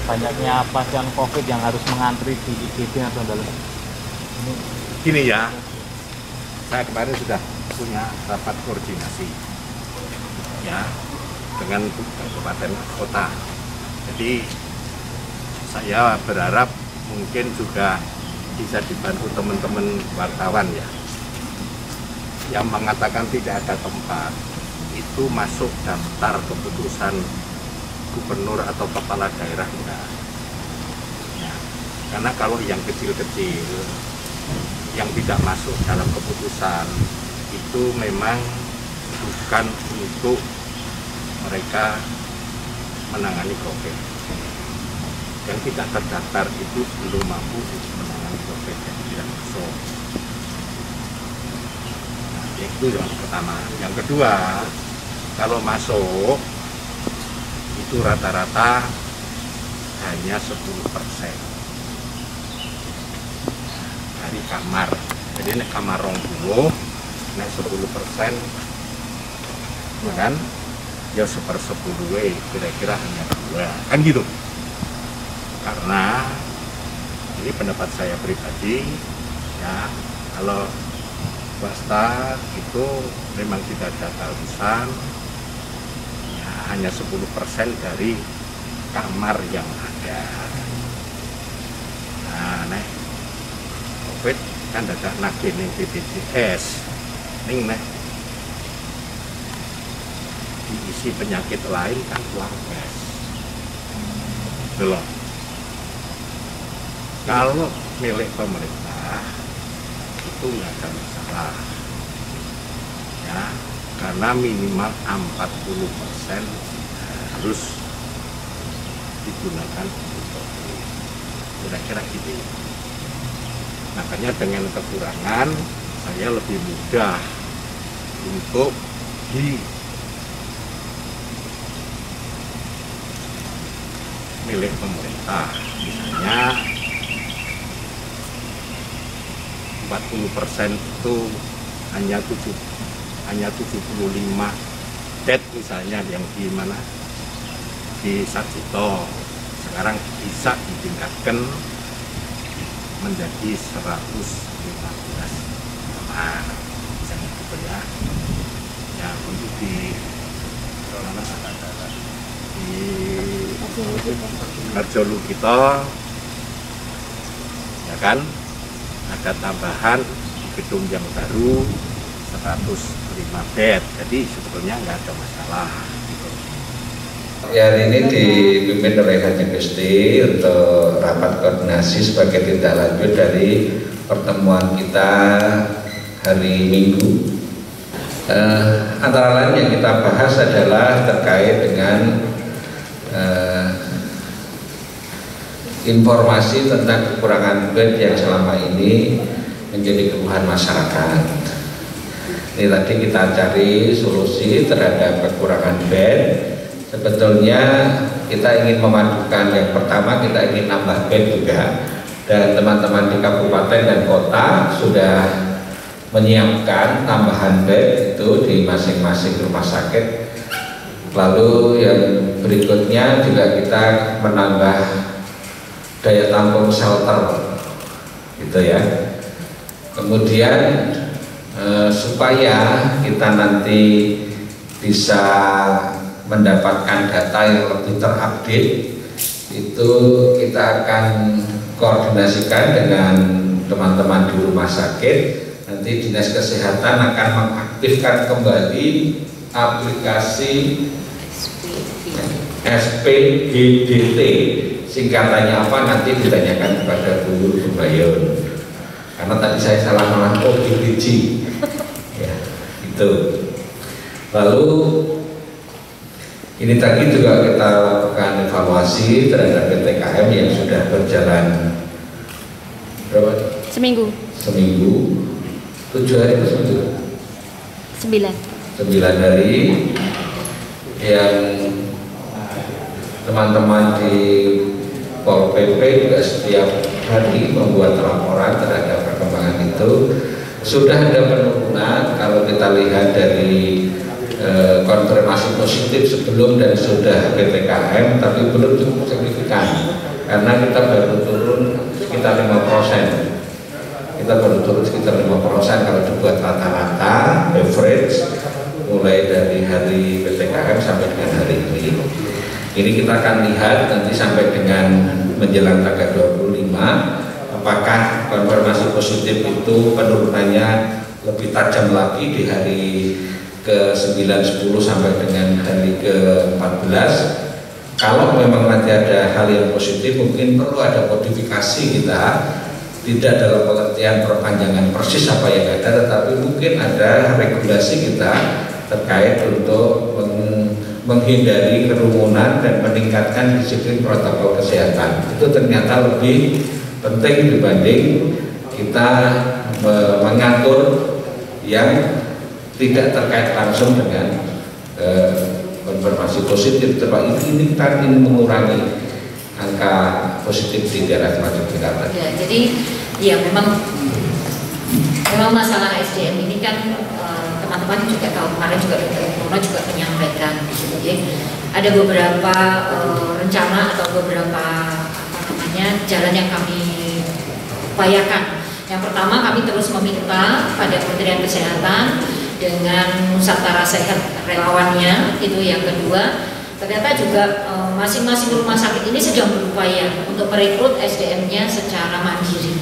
banyaknya pasien COVID yang harus mengantri di IGD atau dalam ini. Gini ya, saya kemarin sudah punya rapat koordinasi ya dengan kabupaten kota. Jadi saya berharap mungkin juga bisa dibantu teman-teman wartawan ya, yang mengatakan tidak ada tempat itu masuk daftar keputusan gubernur atau kepala daerah enggak ya. Karena kalau yang kecil-kecil yang tidak masuk dalam keputusan itu memang bukan untuk mereka menangani COVID. Yang tidak terdaftar itu belum mampu menangani COVID yang tidak masuk. Nah, itu yang pertama. Yang kedua, kalau masuk itu rata-rata hanya 10% dari kamar. Jadi ini kamar 20, naik 10%, kan? Ya 1/10, kira-kira hanya 2, kan gitu. Karena ini pendapat saya pribadi, ya kalau swasta itu memang tidak ada keharusan, ya hanya 10% dari kamar yang ada. Nah, nek COVID kan ada nagih ning BPJS, ning nek diisi penyakit lain kan keluarga. Belum. Kalau milik pemerintah itu nggak ada masalah, ya karena minimal 40% harus digunakan untuk COVID. Kira-kira gitu. Makanya dengan kekurangan saya lebih mudah untuk di milik pemerintah, misalnya 40% itu hanya 75 bed misalnya yang di mana di Sarjito, sekarang bisa ditingkatkan menjadi 115 kamar misalnya gitu ya. Ya untuk di Harjolukito ya kan ada tambahan di gedung yang baru 105 bed, jadi sebetulnya nggak ada masalah gitu. Ya, hari ini dipimpin oleh Haji Gusti untuk rapat koordinasi sebagai tindak lanjut dari pertemuan kita hari Minggu. Antara lain yang kita bahas adalah terkait dengan informasi tentang kekurangan bed yang selama ini menjadi keluhan masyarakat. Ini tadi kita cari solusi terhadap kekurangan bed. Sebetulnya kita ingin memadukan, yang pertama kita ingin nambah bed juga, dan teman-teman di kabupaten dan kota sudah menyiapkan tambahan bed itu di masing-masing rumah sakit. Lalu yang berikutnya juga kita menambah daya tampung shelter gitu ya. Kemudian supaya kita nanti bisa mendapatkan data yang lebih terupdate, itu kita akan koordinasikan dengan teman-teman di rumah sakit. Nanti Dinas Kesehatan akan mengaktifkan kembali aplikasi SPGDT, singkatannya apa nanti ditanyakan kepada Bu Bayun, karena tadi saya salah malah OGDG ya, itu. Lalu ini tadi juga kita lakukan evaluasi terhadap PTKM yang sudah berjalan berapa? Seminggu. 7 hari itu seminggu? 9 hari, yang teman-teman di Pol PP juga setiap hari membuat laporan terhadap perkembangan itu. Sudah ada penurunan kalau kita lihat dari konfirmasi positif sebelum dan sudah PPKM, tapi belum cukup signifikan karena kita baru turun sekitar 5%. Kita baru turun sekitar 5% kalau dibuat rata-rata average mulai dari hari PPKM sampai dengan hari ini. Ini kita akan lihat nanti sampai dengan menjelang tanggal 25 apakah konfirmasi positif itu penurunannya lebih tajam lagi di hari ke-9, 10 sampai dengan hari ke-14. Kalau memang nanti ada hal yang positif, mungkin perlu ada modifikasi kita, tidak dalam pengertian perpanjangan persis apa yang ada, tetapi mungkin ada regulasi kita terkait untuk menghindari kerumunan dan meningkatkan disiplin protokol kesehatan. Itu ternyata lebih penting dibanding kita mengatur yang tidak terkait langsung dengan konfirmasi positif. Ini kan ingin mengurangi angka positif di daerah semacam Jakarta. Ya, jadi ya memang masalah SDM ini kan teman-teman juga tahu, kemarin juga Dr. Purno juga menyampaikan gitu ya. Ada beberapa rencana atau beberapa jalan yang kami upayakan. Yang pertama, kami terus meminta pada Kementerian Kesehatan dengan Nusantara Sehat relawannya. Itu yang kedua, ternyata juga masing-masing rumah sakit ini sedang berupaya untuk merekrut SDM-nya secara mandiri.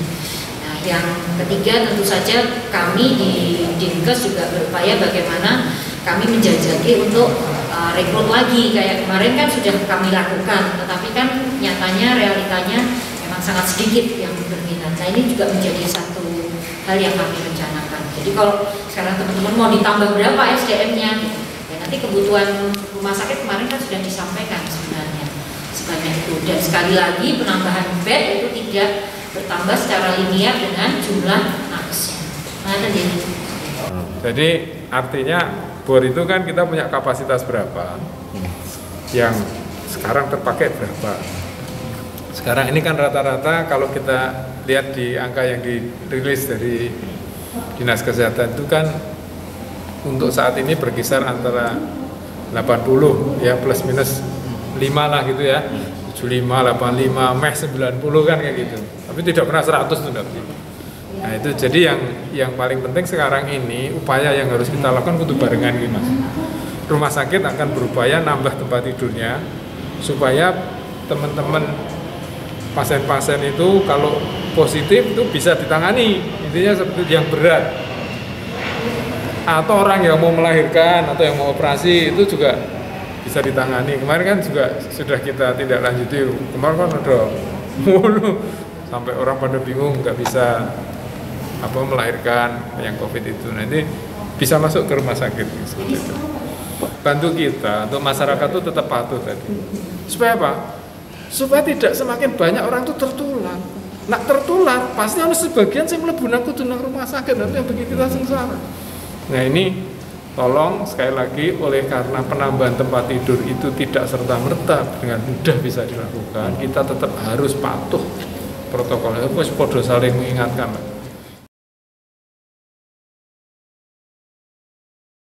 Nah, yang ketiga tentu saja kami di Dinkes juga berupaya bagaimana kami menjajaki untuk rekrut lagi. Kayak kemarin kan sudah kami lakukan, tetapi kan nyatanya realitanya memang sangat sedikit yang berminat. Nah, ini juga menjadi satu hal yang kami rencanakan. Jadi kalau sekarang teman-teman mau ditambah berapa SDM-nya, gitu. Ya, nanti kebutuhan rumah sakit kemarin kan sudah disampaikan sebenarnya sebanyak itu. Dan sekali lagi penambahan bed itu tidak bertambah secara linear dengan jumlah nakesnya. Nah, jadi artinya BOR itu kan kita punya kapasitas berapa, yang sekarang terpakai berapa. Sekarang ini kan rata-rata kalau kita lihat di angka yang dirilis dari Dinas Kesehatan itu kan untuk saat ini berkisar antara 80 ya plus minus 5 lah gitu ya, 75, 85, meh 90 kan kayak gitu. Tapi tidak pernah 100 tuh nanti. Nah itu jadi yang paling penting sekarang ini upaya yang harus kita lakukan kudu barengan gitu Mas. Rumah sakit akan berupaya nambah tempat tidurnya supaya teman-teman pasien-pasien itu kalau positif itu bisa ditangani, intinya seperti yang berat atau orang yang mau melahirkan atau yang mau operasi itu juga bisa ditangani. Kemarin kan juga sudah kita tidak lanjuti, kemarin kan ada sampai orang pada bingung nggak bisa melahirkan yang COVID itu, nanti bisa masuk ke rumah sakit seperti itu. Bantu kita untuk masyarakat itu tetap patuh tadi. Supaya apa? Supaya tidak semakin banyak orang itu tertular. Nak tertular pasti harus sebagian saya mlebu nang kudu nang rumah sakit, nanti yang begitu kita sengsara. Nah ini tolong sekali lagi, oleh karena penambahan tempat tidur itu tidak serta-merta dengan mudah bisa dilakukan, kita tetap harus patuh protokolnya. Wis padha saling mengingatkan.